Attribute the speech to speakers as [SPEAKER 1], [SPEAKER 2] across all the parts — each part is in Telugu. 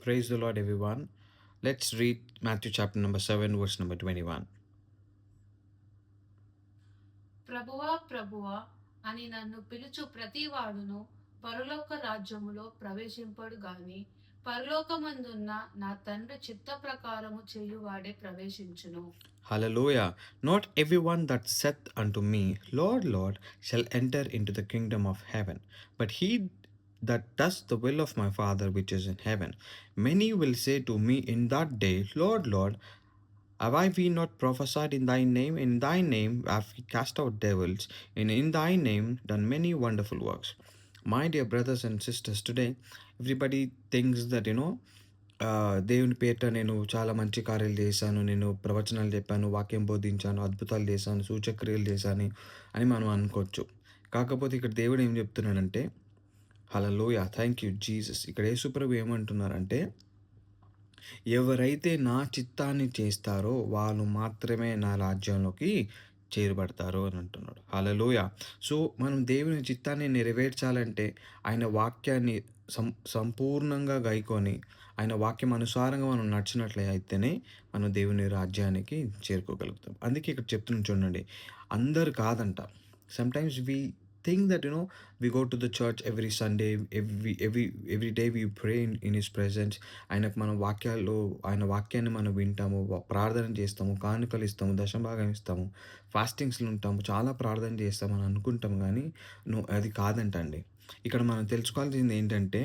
[SPEAKER 1] Praise the Lord, everyone. Let's read Matthew chapter number 7, verse number 21.
[SPEAKER 2] ప్రభువా ప్రభువా అని నన్ను పిలుచు ప్రతివాడును పరలోక రాజ్యములో ప్రవేశింపడు గాని పరలోకమందున్న నా తండ్రి చిత్త ప్రకారము చేయువాడే ప్రవేశించును.
[SPEAKER 1] Hallelujah. Not everyone that saith unto me, Lord, Lord, shall enter into the kingdom of heaven, but he that does the will of my Father which is in heaven. Many will say to me in that day, Lord, Lord, have we not prophesied in thy name? In thy name have we cast out devils, and in thy name done many wonderful works. My dear brothers and sisters, today everybody thinks that దేవుని పేరిట నేను చాలా మంచి కార్యాలు చేశాను, నేను ప్రవచనాలు చెప్పాను, వాక్యం బోధించాను, అద్భుతాలు చేశాను, సూచక్రియలు చేశాను అని మనం అనుకోవచ్చు. కాకపోతే ఇక్కడ దేవుడు ఏం చెప్తున్నాడంటే, హల్లెలూయా, థ్యాంక్ యూ జీసస్. ఇక్కడ యేసుప్రభు ఏమంటున్నారంటే, ఎవరైతే నా చిత్తాన్ని చేస్తారో వాళ్ళు మాత్రమే నా రాజ్యంలోకి చేరబడతారు అని అంటున్నాడు. హల్లెలూయా. సో మనం దేవుని చిత్తాన్ని నెరవేర్చాలంటే ఆయన వాక్యాన్ని సంపూర్ణంగా గైకొని ఆయన వాక్యం అనుసారంగా మనం నడిచినట్లయితేనే మనం దేవుని రాజ్యానికి చేరుకోగలుగుతాం. అందుకే ఇక్కడ చెప్తున్నాను చూడండి, అందరు కాదంట. Sometimes we think that we go to the church every Sunday, every day we pray in his presence. ఆయనకు మనం ఆయన వాక్యాన్ని మనం వింటాము, ప్రార్థన చేస్తాము, కానుకలు ఇస్తాము, దశభాగం ఇస్తాము, ఫాస్టింగ్స్లో ఉంటాము, చాలా ప్రార్థన చేస్తామని అనుకుంటాం. కానీ అది కాదంటండి. ఇక్కడ మనం తెలుసుకోవాల్సింది ఏంటంటే,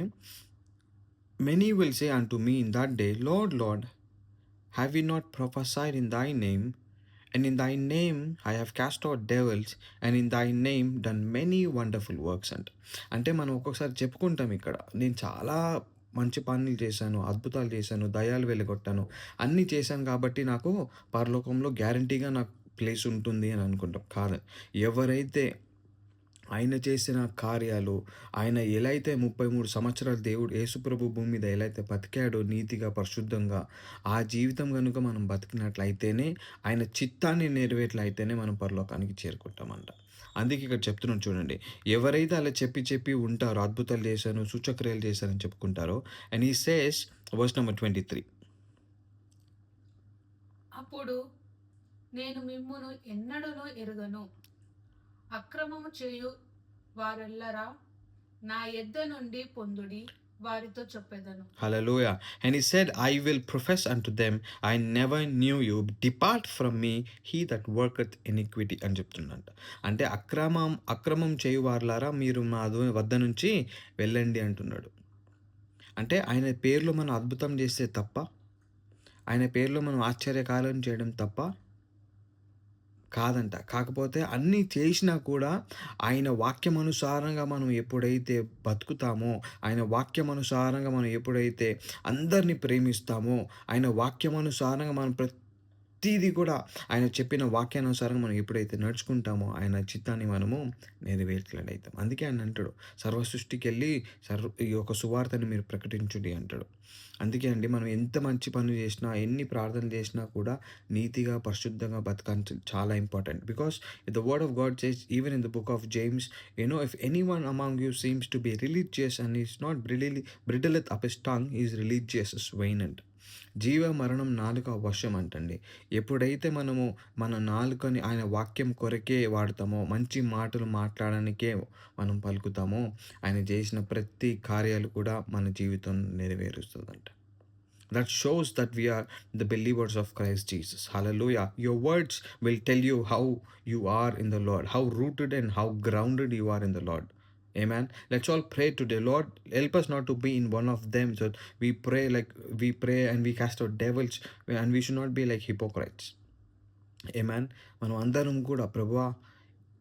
[SPEAKER 1] many will say unto me in that day, Lord, Lord, have we not prophesied in thy name? And in thy name I have cast out devils, and in thy name done many wonderful works అంటే మనం ఒక్కొక్కసారి చెప్పుకుంటాం, ఇక్కడ నేను చాలా మంచి పనులు చేశాను, అద్భుతాలు చేశాను, దయ్యాలు వెలగొట్టాను, అన్నీ చేశాను కాబట్టి నాకు పరలోకంలో గ్యారంటీగా నాకు ప్లేస్ ఉంటుంది అని అనుకుంటాం. కాదు. ఎవరైతే ఆయన చేసిన కార్యాలు, ఆయన ఎలా అయితే 33 సంవత్సరాలు దేవుడు యేసుప్రభు భూమి మీద ఎలా అయితే బతికాడో నీతిగా, పరిశుద్ధంగా, ఆ జీవితం గనుక మనం బతికినట్లయితేనే, ఆయన చిత్తాన్ని నెరవేర్లయితేనే మనం పరలోకానికి చేరుకుంటామంట. అందుకే ఇక్కడ చెప్తున్నాను చూడండి, ఎవరైతే అలా చెప్పి ఉంటారో, అద్భుతాలు చేశాను, సూచక్రియలు చేశానని చెప్పుకుంటారో, and he says verse number 23.
[SPEAKER 2] అప్పుడు నేను మిమ్మును ఎన్నడూను ఎరుగను, అక్రమము చేయు వారెల్లరా నా యొద్ద నుండి పొందుడి వారితో చెప్పెదను.
[SPEAKER 1] Hallelujah. And he said, I will profess unto them, I never knew you. Depart from me, he that worketh iniquity అని చెప్తుందంట. అంటే అక్రమం చేయువారులారా మీరు మా వద్ద నుంచి వెళ్ళండి అంటున్నాడు. అంటే ఆయన పేరులో మనం అద్భుతం చేస్తే తప్ప, ఆయన పేరులో మనం ఆశ్చర్యకార్యం చేయడం తప్ప కాదంట. కాకపోతే అన్నీ చేసినా కూడా ఆయన వాక్యమనుసారంగా మనం ఎప్పుడైతే బతుకుతామో, ఆయన వాక్యమనుసారంగా మనం ఎప్పుడైతే అందరిని ప్రేమిస్తామో, ఆయన వాక్యమనుసారంగా మనం ప్రతీది కూడా ఆయన చెప్పిన వాక్యానుసారంగా మనం ఎప్పుడైతే నడుచుకుంటామో, ఆయన చిత్తాన్ని మనము నెరవేర్చలేడైతాం. అందుకే ఆయన అంటాడు, సర్వ సృష్టికెళ్ళి ఈ యొక్క సువార్తని మీరు ప్రకటించుడి అంటాడు. అందుకే అండి, మనం ఎంత మంచి పనులు చేసినా, ఎన్ని ప్రార్థనలు చేసినా కూడా నీతిగా, పరిశుద్ధంగా బతకడం చాలా important. Because the word of God says even in the book of James, if anyone among you seems to be religious and is not bridleth up his tongue, is religious is vain అంట. జీవ మరణం నాలుక వశం అంటండి. ఎప్పుడైతే మనము మన నాలుకని ఆయన వాక్యం కొరకే వాడతామో, మంచి మాటలు మాట్లాడడానికే మనం పలుకుతామో, ఆయన చేసిన ప్రతి కార్యాలు కూడా మన జీవితం నెరవేరుస్తుందంట. That shows that we are the believers of Christ Jesus. Hallelujah. Your words will tell you how you are in the Lord, how rooted and how grounded you are in the Lord. Amen. Let's all pray today. Lord, help us not to be in one of them. So we pray and we cast out devils, and we should not be like hypocrites. Amen. మనం అందరం కూడా ప్రభువా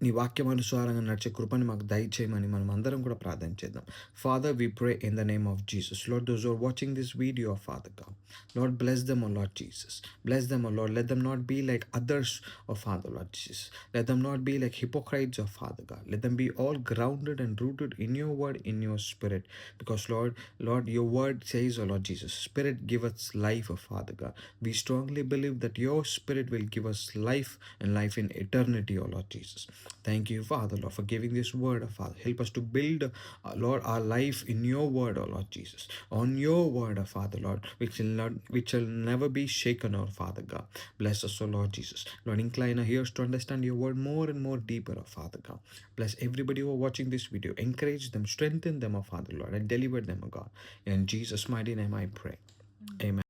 [SPEAKER 1] నీ వాక్యం అనుసారంగా నడిచే కృపని మాకు దయచేయమని మనం అందరం కూడా ప్రార్థన చేద్దాం. Father, we pray in the name of Jesus. Lord, those who are watching this video, Father God, Lord, bless them, O Lord Jesus. Bless them, O Lord. Let them not be like others, O Father, Lord Jesus. Let them not be like hypocrites, O Father God. Let them be all grounded and rooted in your word, in your spirit. Because Lord, your word says, O Lord Jesus, Spirit give us life, O Father God. We strongly believe that your Spirit will give us life and life in eternity, O Lord Jesus. Thank you, Father, Lord, for giving this word, Father. Help us to build, Lord, our life in your word, Lord Jesus. On your word, Father, Lord, which shall never be shaken, Father God. Bless us, Lord Jesus. Lord, incline our ears to understand your word more and more deeper, Father God. Bless everybody who are watching this video. Encourage them, strengthen them, Father, Lord, and deliver them, God. In Jesus' mighty name I pray. Amen.